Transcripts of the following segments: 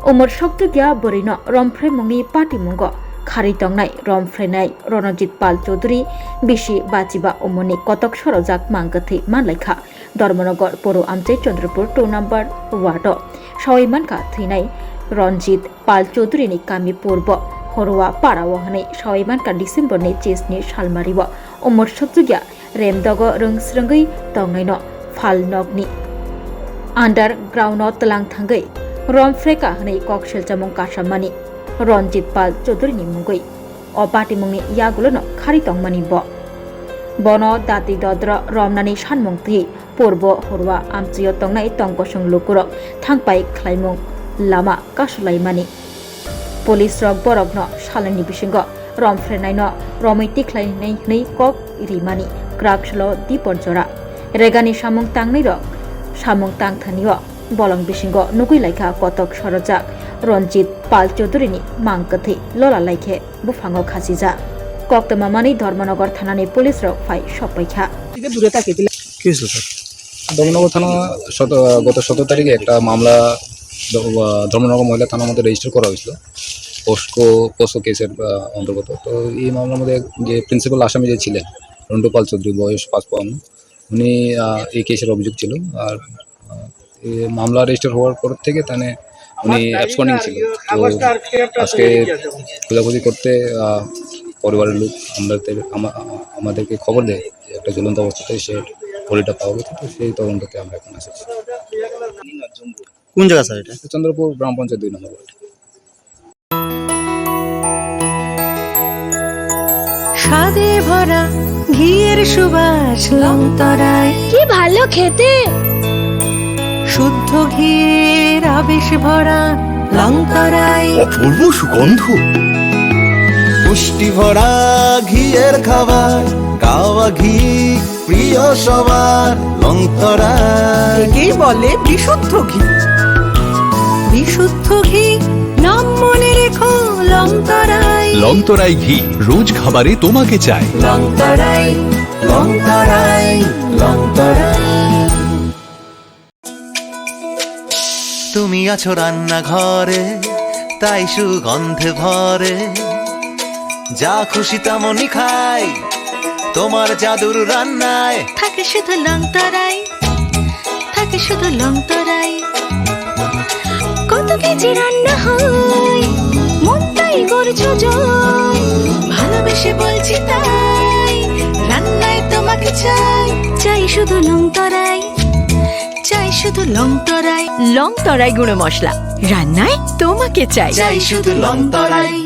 उमर सक्तुगिया बोरैनो रमफ्रे मुंनि पार्टी मुंगो खारि तंनाय रमफ्रेनाय रणजित पाल चौधुरी बिसि बाजिबा उमरनि कटक सरजाक मांगथै मानलायखा धर्मनगर पौर आमचे चंद्रपुर 2 नम्बर वार्ड सवैमानखा थैनाय रंजित पाल चौधुरीनि कामि पूर्व हरवा पाराव हनै सवैमानखा डिसेम्बरनि चेसनि सालमारिव उमर सक्तुगिया रेमदग रोंस्रोंगै तंनायनो फालनगनि आन्डारग्राउन्डआव तलां थांगै रमफ्रेका हनै ककसेल जामुं कासामानि रंजित पाल चौधुरीनि मुंगै अ पार्टी मुंनि यागुलोनो खारि तंमानि बनो दाति दद्र रमनानि सानमुंथि पूर्व हरवा आमचियो तंनाय तंकसं लुकुरक थांपाय ख्लाइमुं लामा कासुलाइमानि पुलिस रक बरकनो सालनि बिसिंग रमफ्रेनायनो रमैति ख्लाइनाय हनै कक रिमानि क्राकसलो दिपनजरा रेगानि सामुं तांनै रक सामुं तांथानियो बलं बिसिंग नुगैलायखा कटक सरजाक रंजित पाल चौधुरीनि मांगथै लला लाइखे बुफांग खासिजा कक्तमामानि धर्मनगर थानानि पुलिस रक फाइ सपाइखा ধর্মনগর থানা গত 17 তারিখে একটা মামলা ধর্মনগর মহিলা থানার মধ্যে রেজিস্টার করা হয়েছিল পোস্কো কেসের অন্তর্গত। তো এই মামলার মধ্যে যে প্রিন্সিপাল আসামি যে ছিলেন রন্টু পাল চৌধুরী বয়স 55 উনি এই কেসের অভিযোগ ছিল। আর এই মামলা রেজিস্টার হওয়ার পর থেকে তানে উনি অ্যাবসকন্ডিং ছিল। তো আজকে খোঁজাখুঁজি করতে পরিবারের লোক আমাদেরকে খবর দেয় যে একটা ঝুলন্ত অবস্থাতে সে বডিটা পাওয়া গেছে। তো সেই তদন্ততে আমরা এখন এসেছি। কোন জায়গা স্যার এটা? চন্দ্রপুর গ্রাম পঞ্চায়েত 2 নম্বর ওয়ার্ড। স্বাদে ভরা ঘিয়ের সুবাস লংতরায় কি ভালো খেতে, শুদ্ধ ঘিয়ের আবেশ ভরা লংতরায় অপূর্ব সুগন্ধ, পুষ্টি ভরা ঘিয়ের খাবার, গাওয়া ঘি প্রিয় সবার লংতরায়। একেই বলে বিশুদ্ধ ঘি। বিশুদ্ধ ঘি নাম মনে রেখো লংতরায়। লংতরাই ঘি রোজ খাবারে তোমাকে চাই। লংতরায় লংতরায় লংতরায়। তুমি আছো রান্নাঘরে, তাই সুগন্ধে ভরে, যা খুশি তেমনই খাই তোমার জাদুর রান্নায়। থাকে শুধু লংতরায়, থাকে শুধু লংতরায়। কত কেজি রান্না হয়, মন তাই করছো জয়। ভালোবেসে বলছি তাই, রান্নায় তোমাকে চাই। চাই শুধু লংতরায়, চাই শুধু লংতরায়। লংতরাই গুঁড়ো মশলা, রান্নায় তোমাকে চাই। চাই শুধু লংতরায়।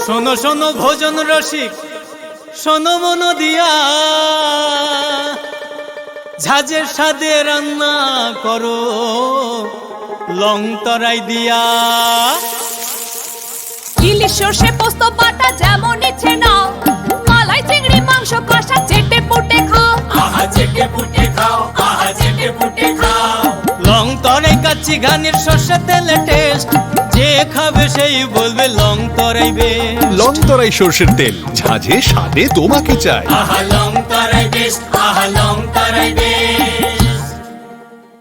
শোনো শোনো ভোজন রসিক, শোনো মন দিয়া, ঝাঁঝের স্বাদে রান্না করো লংতরাই দিয়া। ইলিশ সর্ষে পোস্ত বাটা যেমন ইচ্ছে নাও, মালাই চিংড়ি মাংস কষা চেটে পুটে খাও। আহা চেটে পুটে খাও, আহা চেটে পুটে খাও। লংতরাই কাচ্চি ঘানির সর্ষে তেলে টেস্ট, যে খাবে সেই বলবে লংতরাই বেশ। লংতরাই সরষের তেল, ঝাঁঝে স্বাদে তোমাকে চাই। আহা লংতরাই বেশ, আহা লংতরাই বেশ।